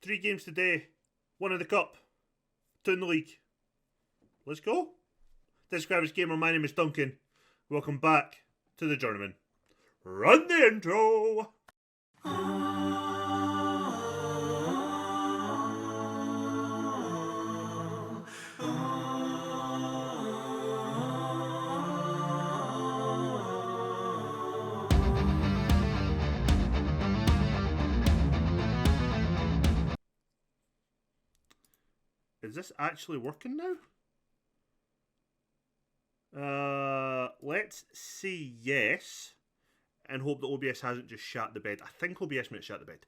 3 games today. 1 in the cup. 2 in the league. Let's go. Describers Gamer, my name is Duncan. Welcome back to the Journeyman. Run the intro! Is this actually working now? Let's say yes, and hope that OBS hasn't just shat the bed. I think OBS might shat the bed.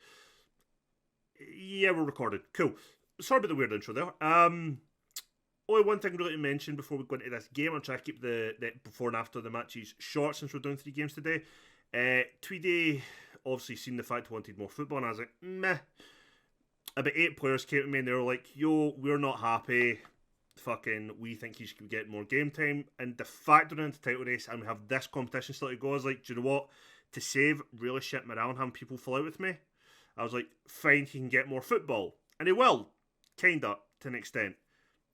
Yeah, we're recorded. Cool. Sorry about the weird intro there. Only one thing really to mention before we go into this game. I'm trying to keep the before and after the matches short since we're doing 3 games today. Tweedy obviously seen the fact he wanted more football, and I was like, meh. About 8 players came to me and they were like, yo, we're not happy. Fucking, we think he should get more game time. And the fact we're in the title race and we have this competition still to go, I was like, do you know what? To save really shit morale and having people fall out with me, I was like, fine, he can get more football. And he will. Kinda, to an extent.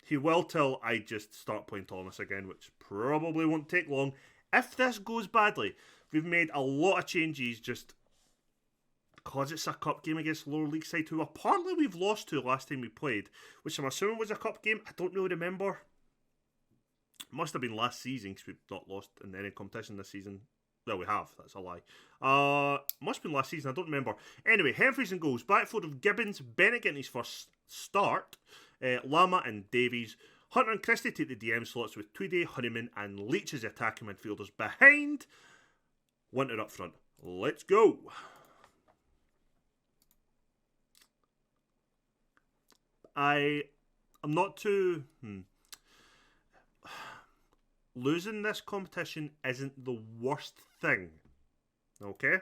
He will till I just start playing Thomas again, which probably won't take long. If this goes badly, we've made a lot of changes just because it's a cup game against lower league side who apparently we've lost to last time we played, which I'm assuming was a cup game. I don't really remember. Must have been last season because we've not lost in any competition this season. Well, we have. That's a lie. Must have been last season. I don't remember. Anyway, Humphreys and goals. Backfield of Gibbons. Bennett getting his first start. Lama and Davies. Hunter and Christie take the DM slots with Tweedy, Honeyman and Leach as the attacking midfielders behind. Winter up front. Let's go. I'm not too... Losing this competition isn't the worst thing. Okay?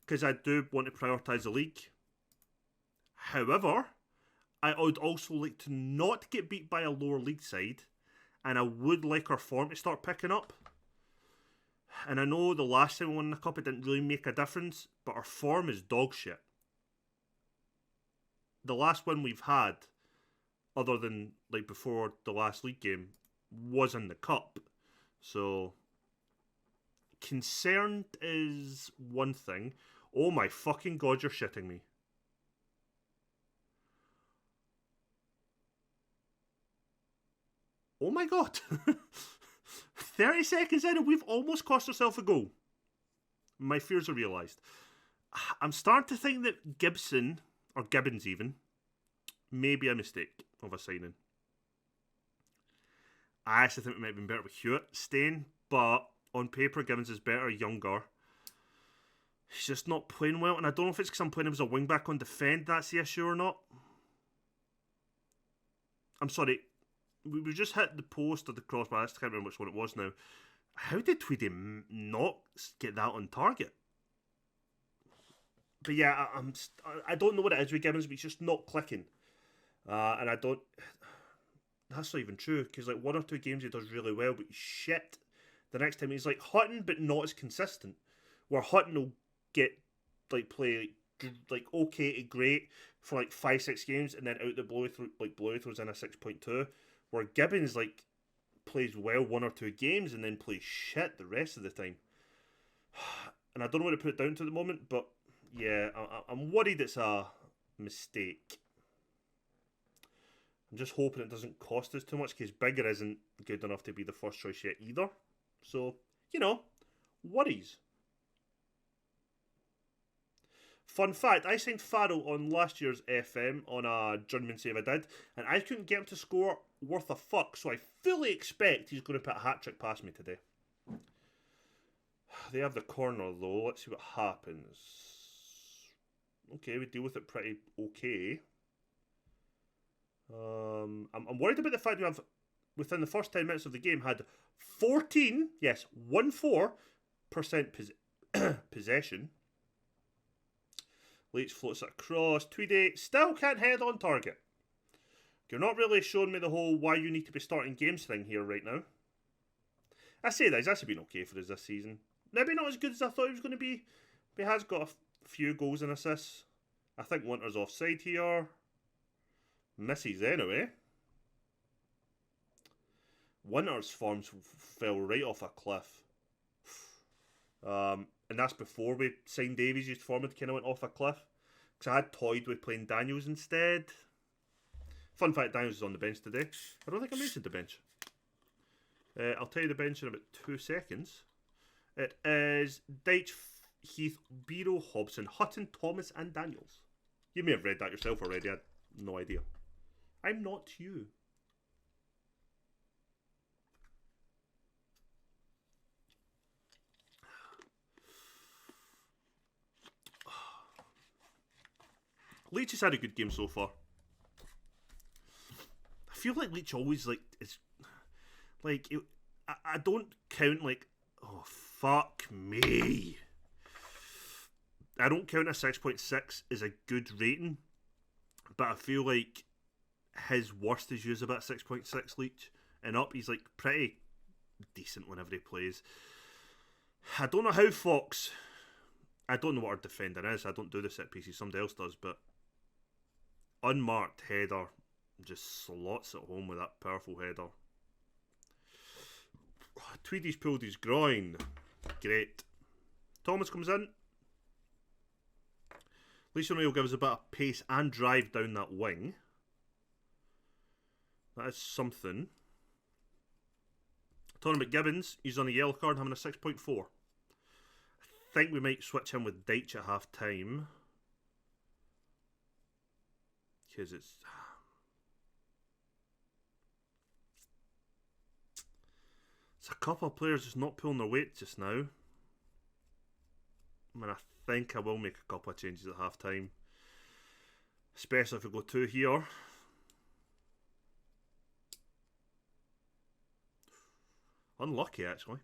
Because I do want to prioritise the league. However, I would also like to not get beat by a lower league side. And I would like our form to start picking up. And I know the last time we won the cup it didn't really make a difference. But our form is dog shit. The last one we've had, other than like before the last league game, was in the cup. So concerned is one thing. Oh my fucking god, you're shitting me. Oh my god. 30 seconds in and we've almost cost ourselves a goal. My fears are realised. I'm starting to think that Gibson, or Gibbons even, may be a mistake of a signing. I actually think it might have been better with Hewitt staying, but on paper, Gibbons is better, younger. He's just not playing well, and I don't know if it's because I'm playing him as a wing-back on defend, that's the issue or not. I'm sorry, we just hit the post or the crossbar, I can't remember which one it was now. How did Tweedy not get that on target? But yeah, I don't know what it is with Gibbons, but he's just not clicking. And I don't... That's not even true, because like 1 or 2 games he does really well, but he's shit. The next time he's like Hutton, but not as consistent. Where Hutton will get play like okay to great for like 5-6 games, and then out the blue throws in a 6.2. Where Gibbons like plays well 1 or 2 games and then plays shit the rest of the time. And I don't know what to put it down to at the moment, but yeah, I'm worried it's a mistake. I'm just hoping it doesn't cost us too much because Bigger isn't good enough to be the first choice yet either. So, you know, worries. Fun fact, I signed Farrell on last year's FM on a Journeyman save I did, and I couldn't get him to score worth a fuck, so I fully expect he's going to put a hat-trick past me today. They have the corner though, let's see what happens. Okay, we deal with it pretty okay. I'm worried about the fact we have, within the first 10 minutes of the game, had 14, yes, 14% possession. Leach floats it across. Tweedy still can't head on target. You're not really showing me the whole why you need to be starting games thing here right now. I say that, he's actually been okay for us this season. Maybe not as good as I thought he was going to be, but he has got a few goals and assists. I think Winter's offside here. Misses anyway. Winter's form fell right off a cliff. And that's before we signed Davies. His form had kind of went off a cliff. Because I had toyed with playing Daniels instead. Fun fact, Daniels is on the bench today. I don't think I mentioned the bench. I'll tell you the bench in about 2 seconds. It is Deitch, Heath, Biro, Hobson, Hutton, Thomas and Daniels. You may have read that yourself already. I had no idea. I'm not you. Leach has had a good game so far. I feel like Leach always is like I don't count like, oh fuck me. I don't count a 6.6 as a good rating, but I feel like his worst is usually about 6.6 Leach and up. He's like pretty decent whenever he plays. I don't know how Fox. I don't know what our defending is. I don't do the set pieces. Somebody else does, but unmarked header just slots it home with that powerful header. Tweedy's pulled his groin. Great. Thomas comes in. Lisa O'Neill gives a bit of pace and drive down that wing. That is something. Tony McGibbons, he's on a yellow card, having a 6.4. I think we might switch him with Deitch at half time. Because it's a couple of players just not pulling their weight just now. I mean, I think I will make a couple of changes at half time. Especially if we go 2 here. Unlucky, actually.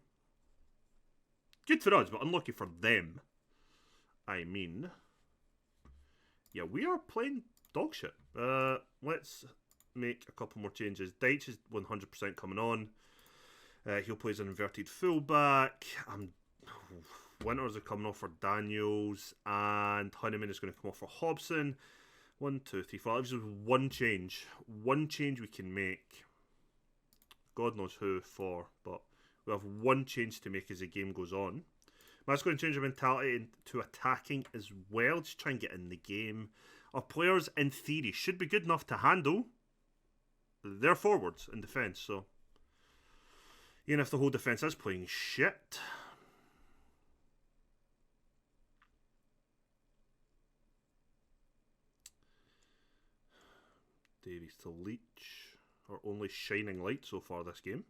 Good for us, but unlucky for them. I mean, yeah, we are playing dog shit. Let's make a couple more changes. Deitch is 100% coming on. He'll play as an inverted fullback. Winters are coming off for Daniels, and Honeyman is going to come off for Hobson. 1, 2, 3, 4. There's one change. One change we can make. God knows who for, but we have one change to make as the game goes on. That's going to change our mentality to attacking as well. Just try and get in the game. Our players, in theory, should be good enough to handle their forwards in defence. So, even if the whole defence is playing shit. Davies to Leach. Our only shining light so far this game.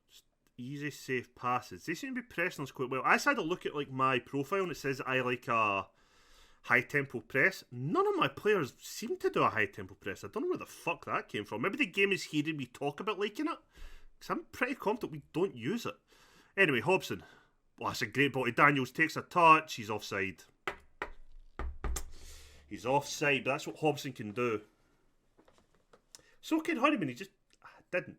Just easy, safe passes. They seem to be pressing us quite well. I just had a look at like my profile and it says I like a high tempo press. None of my players seem to do a high tempo press. I don't know where the fuck that came from. Maybe the game is hearing me talk about liking it. Because I'm pretty confident we don't use it. Anyway, Hobson. Well, that's a great ball. Daniels takes a touch. He's offside. He's offside. That's what Hobson can do. So can Honeyman. He just didn't.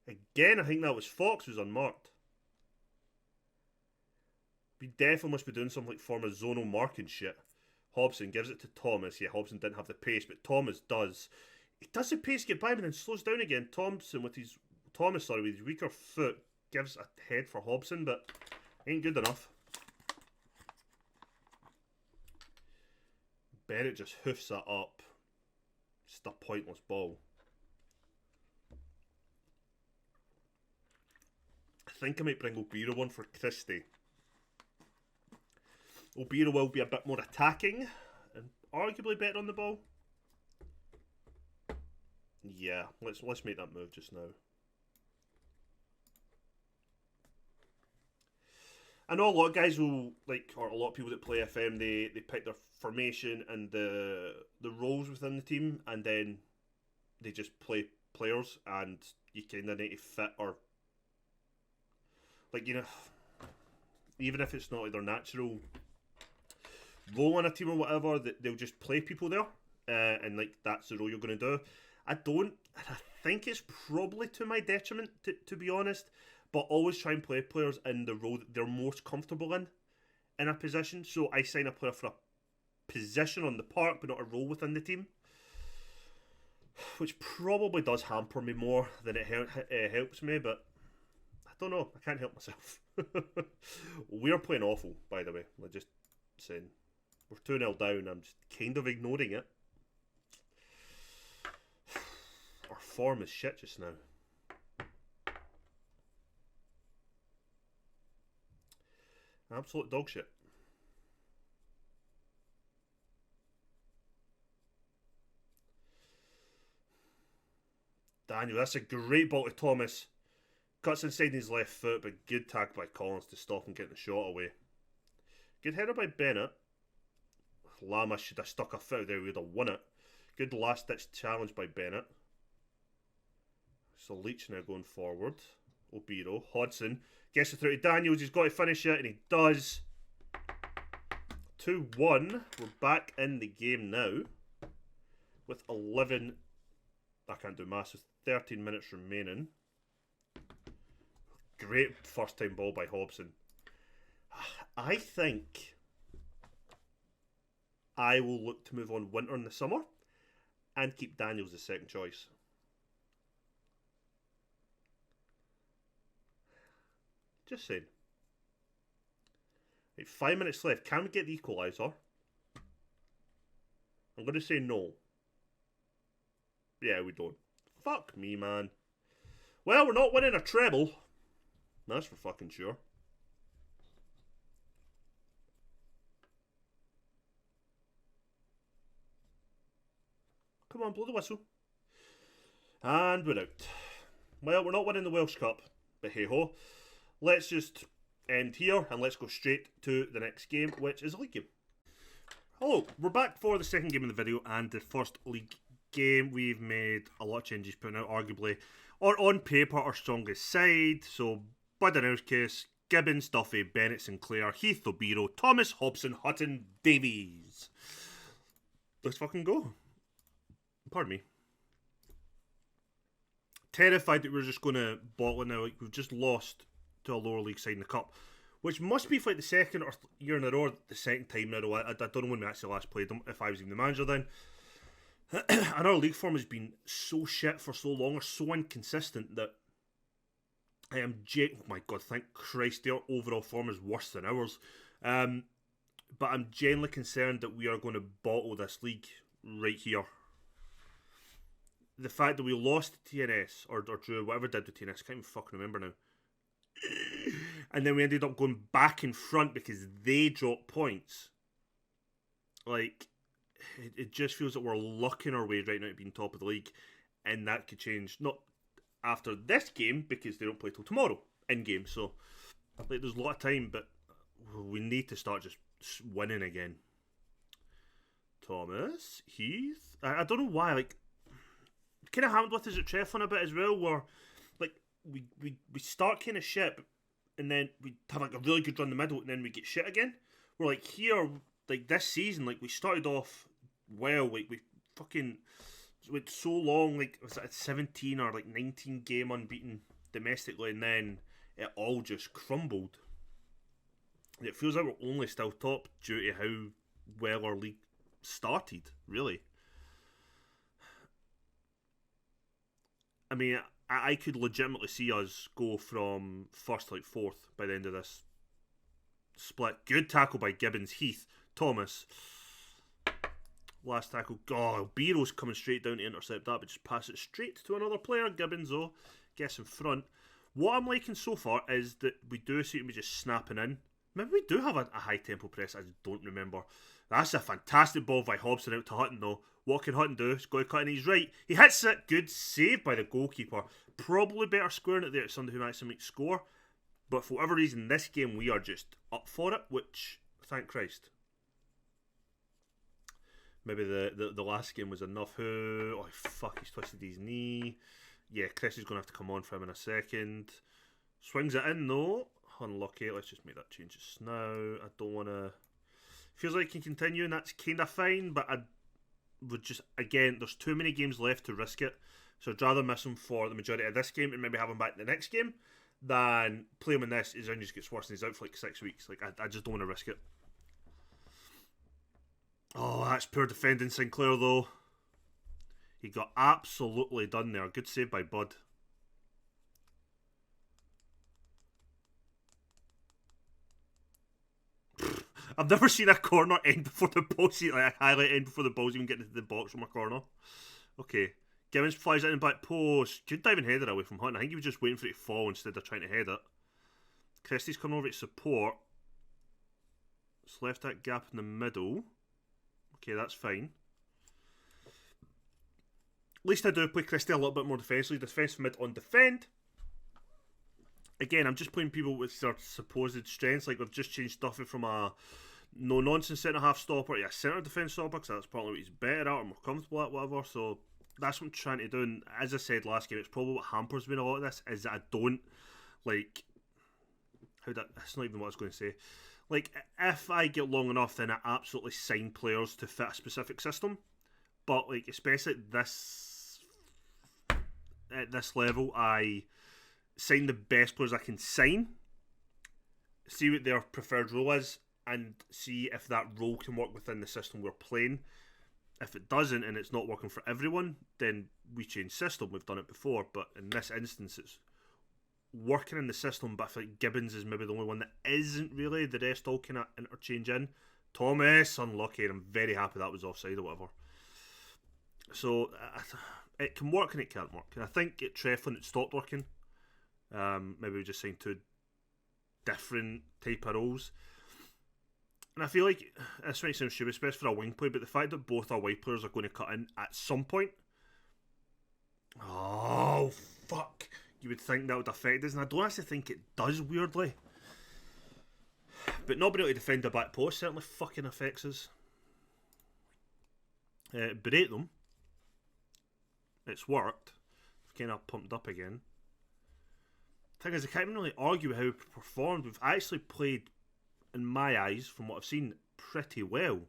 Again, I think that was Fox who's unmarked. We definitely must be doing something like form of zonal marking shit. Hobson gives it to Thomas. Yeah, Hobson didn't have the pace, but Thomas does. He does the pace get by him and then slows down again. Thomas with his weaker foot gives a head for Hobson, but ain't good enough. Bennett just hoofs that up. Just a pointless ball. I think I might bring O'Beira one for Christie. O'Beira will be a bit more attacking and arguably better on the ball. Yeah, let's make that move just now. I know a lot of guys will or a lot of people that play FM, they pick their formation and the roles within the team, and then they just play players, and you kind of need to fit or even if it's not like their natural role in a team or whatever, they'll just play people there, and that's the role you're going to do. I think it's probably to my detriment, to be honest, but always try and play players in the role that they're most comfortable in a position. So I sign a player for a position on the park, but not a role within the team, which probably does hamper me more than it helps me, but I don't know. I can't help myself. We're playing awful, by the way. I'm just saying. We're 2-0 down. I'm just kind of ignoring it. Our form is shit just now. Absolute dog shit. Daniel, that's a great ball to Thomas. Cuts inside his left foot, but good tackle by Collins to stop him getting the shot away. Good header by Bennett. Lama should have stuck a foot out there, we would have won it. Good last ditch challenge by Bennett. So Leach now going forward. Obiro, Hodgson gets it through to Daniels. He's got to finish it, and he does. 2-1. We're back in the game now with 11. I can't do maths. With 13 minutes remaining. Great first time ball by Hobson. I think I will look to move on Winter in the summer and keep Daniels as second choice. Just saying. Right, 5 minutes left. Can we get the equaliser? I'm going to say no. Yeah, we don't. Fuck me, man. Well, we're not winning a treble. That's for fucking sure. Come on, blow the whistle. And we're out. Well, we're not winning the Welsh Cup, but hey-ho. Let's just end here and let's go straight to the next game, which is a league game. Hello, we're back for the second game in the video and the first league game. We've made a lot of changes, putting out arguably, or on paper, our strongest side. So, Budenowskis, Gibbons, Duffy, Bennett, Sinclair, Heath, Obiro, Thomas, Hobson, Hutton, Davies. Let's fucking go. Pardon me. Terrified that we're just going to bottle it now. Like, we've just lost to a lower league side in the cup, which must be for like the second or year in a row, the second time now. I don't know when we actually last played them, if I was even the manager then. And our league form has been so shit for so long, or so inconsistent, that I am oh my god, thank Christ, their overall form is worse than ours. But I'm genuinely concerned that we are going to bottle this league right here. The fact that we lost to TNS, or drew, whatever did with TNS, I can't even fucking remember now. And then we ended up going back in front because they dropped points. Like, it just feels that we're lucking our way right now to being top of the league. And that could change, not after this game, because they don't play till tomorrow in game. So, like, there's a lot of time, but we need to start just winning again. Thomas, Heath. I don't know why, like, it kind of happened with us at Trefflin a bit as well, where like we start kind of shit, and then we have like a really good run in the middle, and then we get shit again. We're like here, like this season, like we started off well, like we fucking went so long, like was it a 17 or like 19 game unbeaten domestically, and then it all just crumbled. And it feels like we're only still top due to how well our league started, really. I mean, I could legitimately see us go from first to like fourth by the end of this split. Good tackle by Gibbons, Heath, Thomas. Last tackle. Oh, Bero's coming straight down to intercept that, but just pass it straight to another player. Gibbons, though, gets in front. What I'm liking so far is that we do seem to be just snapping in. Maybe we do have a high tempo press, I don't remember. That's a fantastic ball by Hobson out to Hutton, though. What can Hutton do? He's got to cut in his right. He hits it. Good save by the goalkeeper. Probably better squaring it there to somebody who actually makes score. But for whatever reason, this game we are just up for it, which, thank Christ. Maybe the last game was enough. Oh, fuck, he's twisted his knee. Yeah, Chris is going to have to come on for him in a second. Swings it in, though. Unlucky. Let's just make that change just now. I don't want to... Feels like he can continue, and that's kind of fine, but I would just, again, there's too many games left to risk it, so I'd rather miss him for the majority of this game and maybe have him back in the next game than play him in this. His injuries gets worse and he's out for like 6 weeks. Like, I just don't want to risk it. Oh, that's poor defending Sinclair though. He got absolutely done there. Good save by Bud. I've never seen a corner end before the balls, like a highlight end before the balls even get into the box from a corner. Okay. Gibbons flies out in the back post. Good diving header away from Hutton. I think he was just waiting for it to fall instead of trying to head it. Christie's coming over to support. It's left that gap in the middle. Okay, that's fine. At least I do play Christie a little bit more defensively. Defensive mid on defend. Again, I'm just playing people with their supposed strengths. Like, we've just changed Stuffy from a no-nonsense centre-half stopper to a centre-defence stopper, because that's probably what he's better at or more comfortable at, whatever. So that's what I'm trying to do. And as I said last game, it's probably what hampers me in a lot of this, is that I don't, like... That's not even what I was going to say. Like, if I get long enough, then I absolutely sign players to fit a specific system. But, like, especially at this level, I sign the best players I can sign, see what their preferred role is, and see if that role can work within the system we're playing. If it doesn't and it's not working for everyone, then we change system. We've done it before, but in this instance it's working in the system, but I feel like Gibbons is maybe the only one that isn't really. The rest all kind of interchange in. Thomas, unlucky, and I'm very happy that was offside or whatever. So it can work and it can't work. And I think at Treflin it stopped working. Maybe we just signed two different type of roles. And I feel like this might sound stupid, especially for a wing play, but the fact that both our wide players are going to cut in at some point. Oh, fuck. You would think that would affect us, and I don't actually think it does, weirdly. But not being able to defend the back post certainly fucking affects us. Berate them. It's worked. Kind of pumped up again. Thing is, I can't even really argue with how we performed. We've actually played, in my eyes, from what I've seen, pretty well.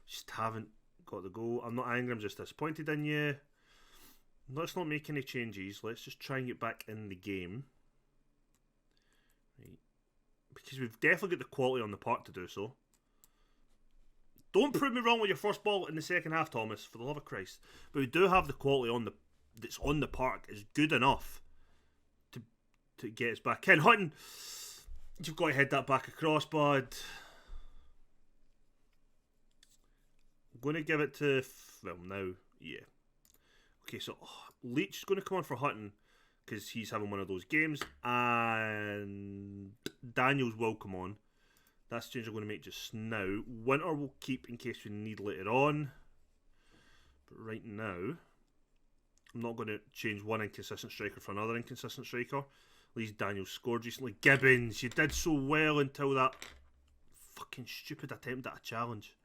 Just haven't got the goal. I'm not angry, I'm just disappointed in you. Let's not make any changes. Let's just try and get back in the game. Right. Because we've definitely got the quality on the park to do so. Don't prove me wrong with your first ball in the second half, Thomas, for the love of Christ. But we do have the quality on that's on the park is good enough to get us back in. Hutton, you've got to head that back across, bud. I'm going to give it to... Well, now, yeah. Okay, so Leach is going to come on for Hutton because he's having one of those games, and Daniels will come on. That's the change I'm going to make just now. Winter will keep in case we need later on. But right now, I'm not going to change one inconsistent striker for another inconsistent striker. At least Daniels scored recently. Gibbons, you did so well until that fucking stupid attempt at a challenge.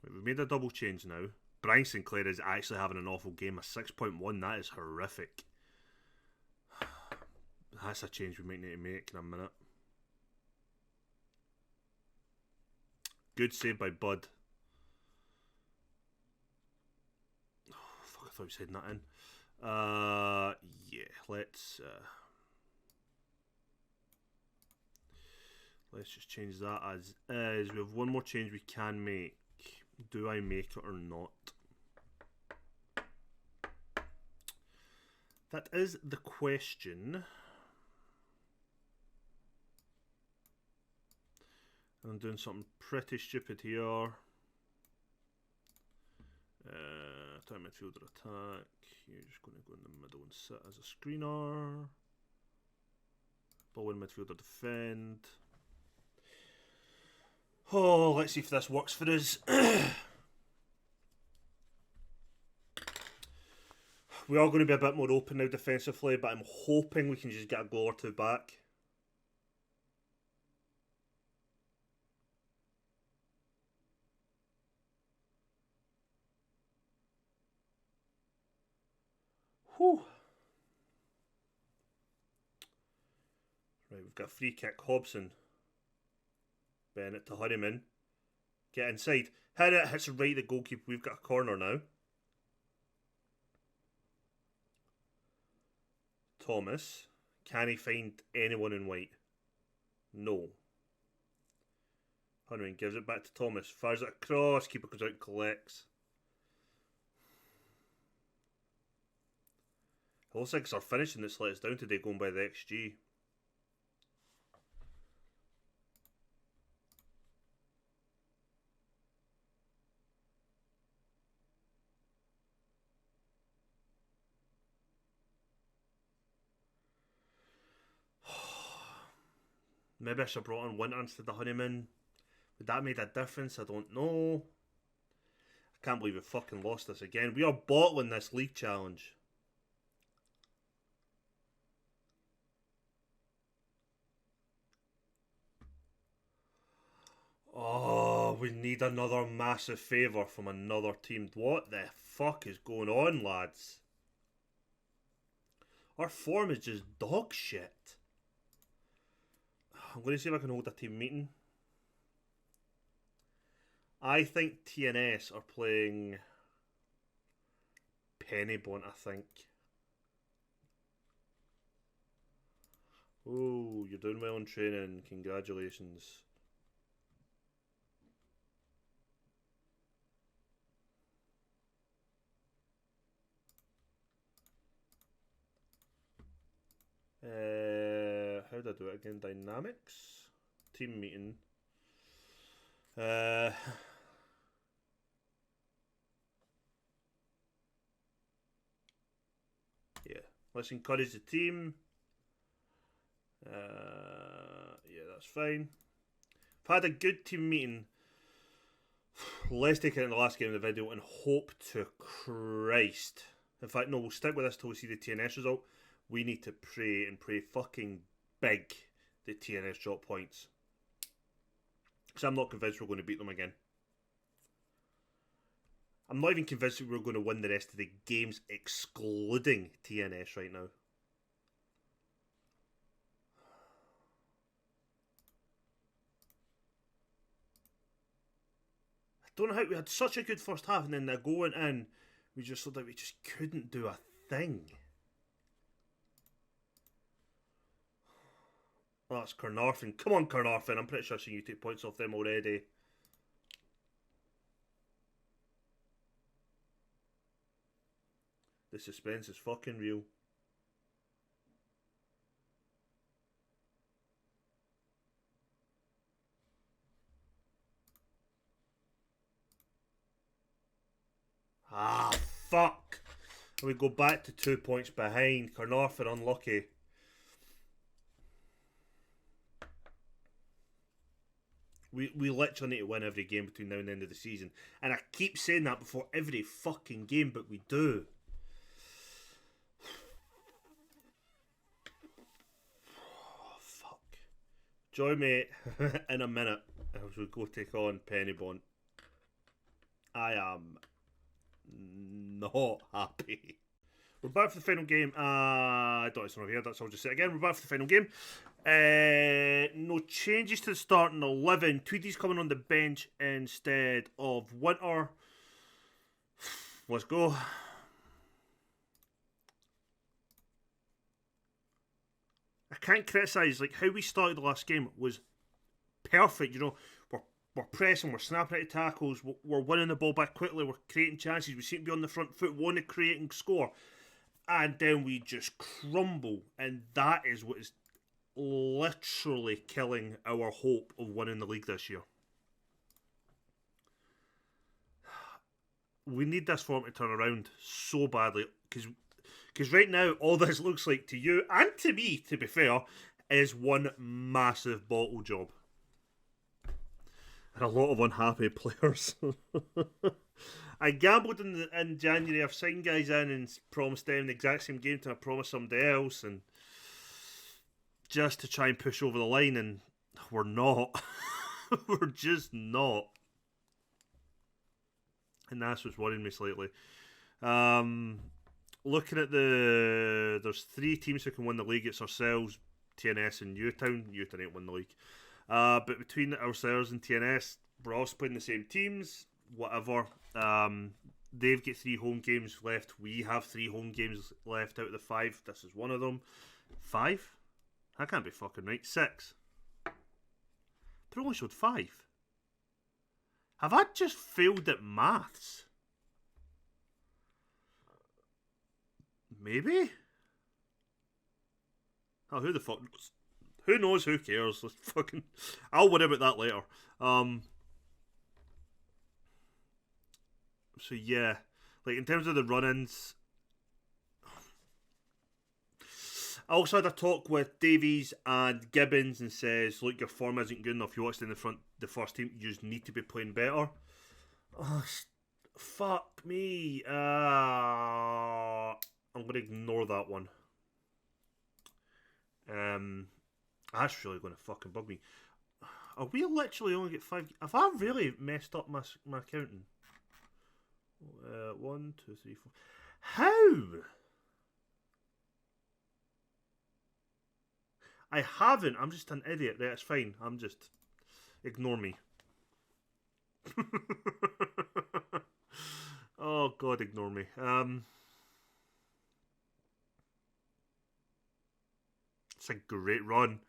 Right, we've made a double change now. Brian Sinclair is actually having an awful game. A 6.1, that is horrific. That's a change we might need to make in a minute. Good save by Bud. Oh, fuck, I thought he was heading that in. Yeah, let's just change that as is. We have one more change we can make. Do I make it or not? That is the question. I'm doing something pretty stupid here. Time midfielder attack. You're just going to go in the middle and sit as a screener. Ball in midfielder defend. Oh, let's see if this works for us. We are going to be a bit more open now defensively, but I'm hoping we can just get a goal or two back. Whew. Right, we've got a free kick. Hobson. Bennett to Journeyman. Get inside. Hit it. Hits right the goalkeeper. We've got a corner now. Thomas. Can he find anyone in white? No. Honeyman gives it back to Thomas. Fires it across. Keeper comes out and collects. It looks like it's our finishing that's let us down today, going by the XG. Maybe I should have brought on Winter instead of Honeyman. Would that have made a difference? I don't know. I can't believe we fucking lost this again. We are bottling this league challenge. Oh, we need another massive favour from another team. What the fuck is going on, lads? Our form is just dog shit. I'm going to see if I can hold a team meeting. I think TNS are playing Pennybont, I think. Oh, you're doing well in training. Congratulations. How did I do it again? Dynamics? Team meeting. Yeah, let's encourage the team. Yeah, that's fine. I've had a good team meeting. Let's take it in the last game of the video and hope to Christ. In fact, no, we'll stick with this till we see the TNS result. We need to pray and pray fucking big that TNS drop points. Because I'm not convinced we're going to beat them again. I'm not even convinced that we're going to win the rest of the games excluding TNS right now. I don't know how we had such a good first half and then they're going in. We just thought that we just couldn't do a thing. Oh, that's Carnarvon. Come on, Carnarvon. I'm pretty sure I've seen you take points off them already. The suspense is fucking real. Ah, fuck. And we go back to 2 points behind. Carnarvon unlucky. We literally need to win every game between now and the end of the season. And I keep saying that before every fucking game, but we do. Oh, fuck. Join me in a minute as we go take on Pennybont. I am not happy. We're back for the final game. I don't know if it's not here, that's all. Just say it again. We're back for the final game. No changes to the starting 11. Tweedy's coming on the bench instead of Winter. Let's go. I can't criticise, like, how we started the last game was perfect. You know, we're pressing, we're snapping out of tackles, we're winning the ball back quickly, we're creating chances, we seem to be on the front foot, want to create and score. And then we just crumble, and that is what is literally killing our hope of winning the league this year. We need this form to turn around so badly, because right now all this looks like to you and to me, to be fair, is one massive bottle job. And a lot of unhappy players. I gambled in January. I've signed guys in and promised them the exact same game to I promised somebody else, and just to try and push over the line, and we're not. We're just not. And that's what's worrying me slightly. Looking at there's 3 teams who can win the league. It's ourselves, TNS, and Newtown. Newtown ain't won the league. But between ourselves and TNS, we're all playing the same teams. Whatever. They've got 3 home games left. We have 3 home games left out of the 5. This is one of them. 5? That can't be fucking right. 6. But it only showed 5. Have I just failed at maths? Maybe? Oh, who the fuck knows? Who knows? Who cares? Let's fucking... I'll worry about that later. So yeah, like in terms of the run-ins, I also had a talk with Davies and Gibbons and says, look, your form isn't good enough. You want to stay in the front, the first team. You just need to be playing better. Oh, fuck me. I'm going to ignore that one. That's really going to fucking bug me. Are we literally only get 5? Have I really messed up my counting? 1, 2, 3, 4. How? I haven't. I'm just an idiot. Right, it's fine. I'm just... Ignore me. Oh, God, ignore me. It's a great run.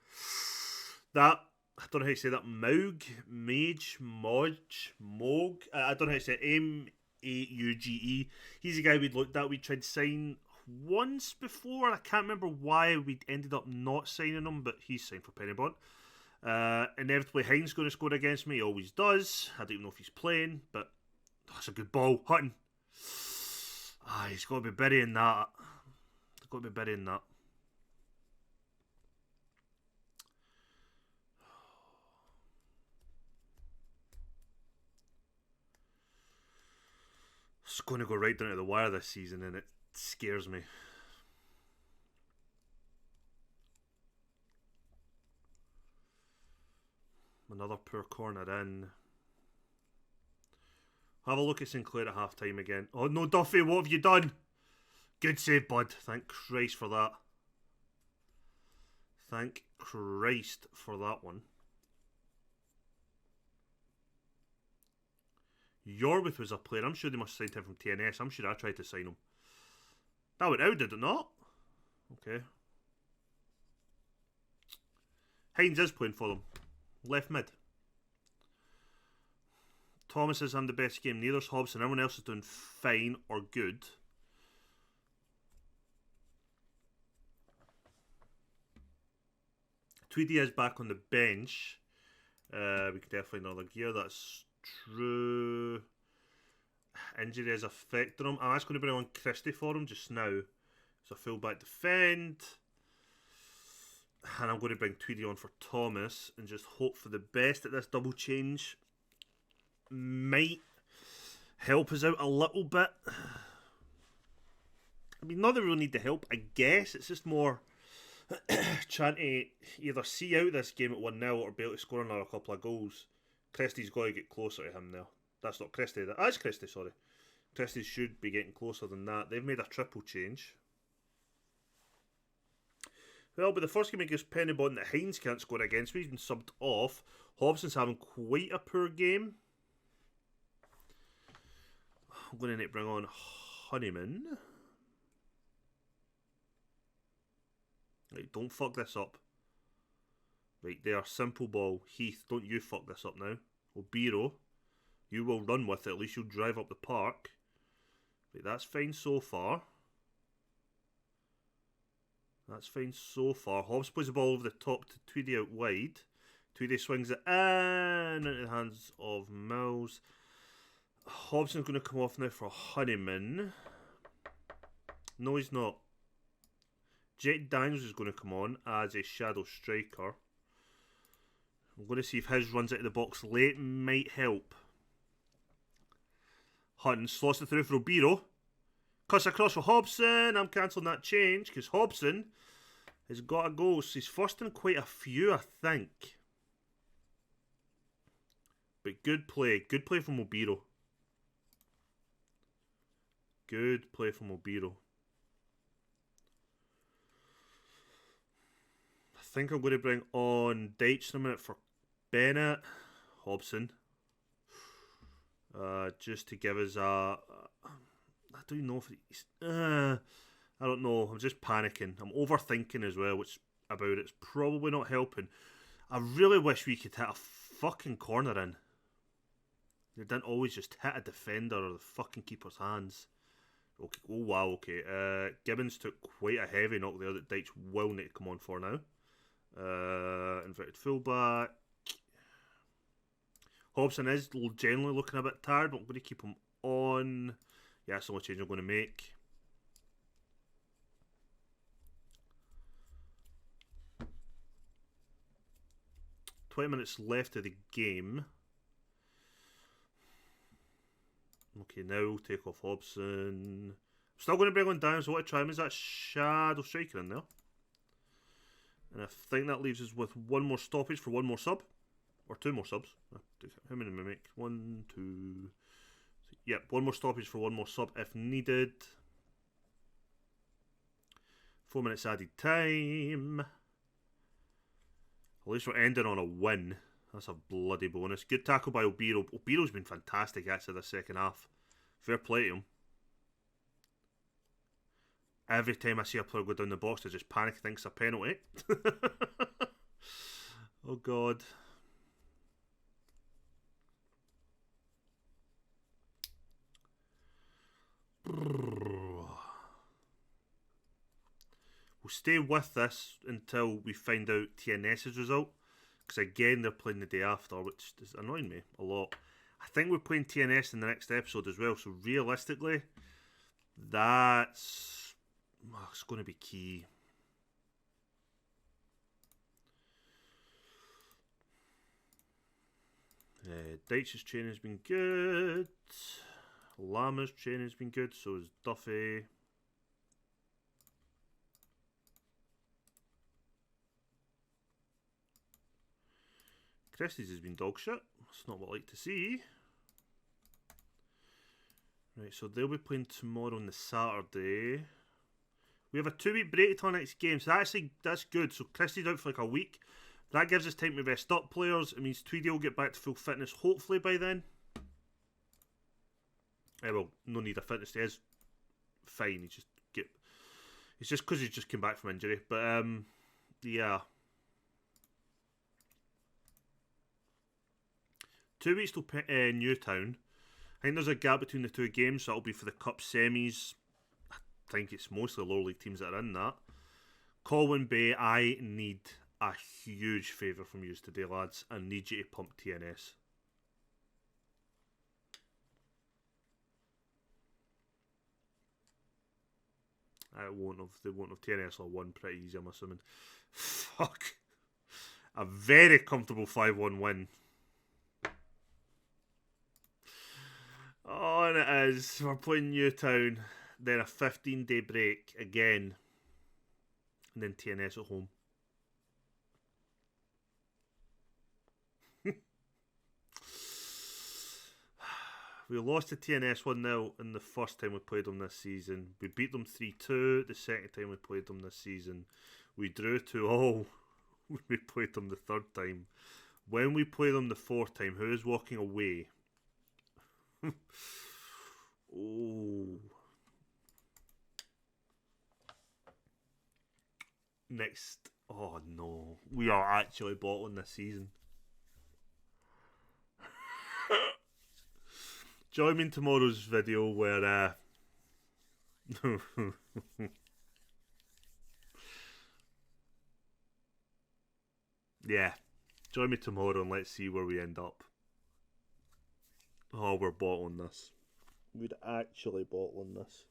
That... I don't know how to say that. Moog. I don't know how to say it. Auge. He's a guy we'd looked at. We tried to sign once before. I can't remember why we ended up not signing him, but he's signed for Pennybont. Inevitably, Hines going to score against me. He always does. I don't even know if he's playing, but that's a good ball. Hutton. He's got to be burying that. He's got to be burying that. It's going to go right down to the wire this season, and it scares me. Another poor corner in. Have a look at Sinclair at half time again. Oh no, Duffy, what have you done? Good save, bud. Thank Christ for that. Thank Christ for that one. Yorwith was a player. I'm sure they must have signed him from TNS. I'm sure I tried to sign him. That went out, did it not? Okay. Hines is playing for them. Left mid. Thomas is having the best game. Neither's Hobson. Everyone else is doing fine or good. Tweedy is back on the bench. We could definitely another gear. That's true. Injury has affected him. I'm actually going to bring on Christie for him just now. So fullback defend. And I'm going to bring Tweedy on for Thomas and just hope for the best at this double change. Might help us out a little bit. I mean, not that we really need the help, I guess. It's just more trying to either see out this game at 1-0 or be able to score another couple of goals. Christie's got to get closer to him now. That's not Christie. That's Christie, sorry. Christie should be getting closer than that. They've made a triple change. Well, but the first game against Pennybont that Hines can't score against, he's been subbed off. Hobson's having quite a poor game. I'm going to need to bring on Honeyman. Right, don't fuck this up. Right there, simple ball. Heath, don't you fuck this up now. Obiro, you will run with it. At least you'll drive up the park. Right, that's fine so far. That's fine so far. Hobbs plays the ball over the top to Tweedy out wide. Tweedy swings it in into the hands of Mills. Hobson's going to come off now for Honeyman. No, he's not. Jet Daniels is going to come on as a shadow striker. I'm going to see if his runs out of the box late might help. Hutton slots it through for Obiro. Cuts across for Hobson. I'm cancelling that change because Hobson has got a goal. So he's first in quite a few, I think. But good play. Good play from Obiro. Good play from Obiro. I think I'm going to bring on Deitch in a minute for Bennett. Hobson. just to give us a. I don't know if it's. I don't know. I'm just panicking. I'm overthinking as well, which about it's probably not helping. I really wish we could hit a fucking corner in. They didn't always just hit a defender or the fucking keeper's hands. Okay. Oh wow. Okay. Gibbons took quite a heavy knock there that Deitch will need to come on for now. Inverted fullback. Hobson is generally looking a bit tired, but I'm going to keep him on. Yeah, that's the only change I'm going to make. "20 minutes left of the game." Okay, now we'll take off Hobson. Still going to bring on down, so what I try him is that Shadow Striker in there. And I think that leaves us with one more stoppage for one more sub. Or two more subs. How many did we make? 1, 2, 3. Yep, one more stoppage for one more sub if needed. 4 minutes added time. At least we're ending on a win. That's a bloody bonus. Good tackle by Obiro. Obiro's been fantastic actually this second half. Fair play to him. Every time I see a player go down the box, I just panic, think it's a penalty. Oh god. We'll stay with this until we find out TNS's result. Because again, they're playing the day after, which is annoying me a lot. I think we're playing TNS in the next episode as well. So realistically, it's going to be key. Deitch's training has been good. Lama's training has been good. So is Duffy. Christie's has been dog shit. That's not what I like to see. Right, so they'll be playing tomorrow on the Saturday. We have a 2-week break till next game, so that's good. So Christie's out for like a week. That gives us time to rest up players. It means Tweedy will get back to full fitness hopefully by then. Well, no need of fitness. He is fine. It's just because he's just came back from injury. But yeah. 2 weeks till Newtown. I think there's a gap between the two games, so that'll be for the Cup semis. I think it's mostly lower league teams that are in that. Colwyn Bay, I need a huge favour from you today, lads. I need you to pump TNS. They won't have TNS or one pretty easy, I'm assuming. Fuck. A very comfortable 5-1 win. Oh, and it is. We're playing Newtown. Then a 15-day break again. And then TNS at home. We lost to TNS 1-0 in the first time we played them this season. We beat them 3-2 the second time we played them this season. We drew 2-2 when we played them the third time. When we play them the fourth time, who is walking away? Oh. Next. Oh no. We are actually bottling this season. Join me in tomorrow's video where yeah. Join me tomorrow and let's see where we end up. Oh, we're bottling this. We're actually bottling this.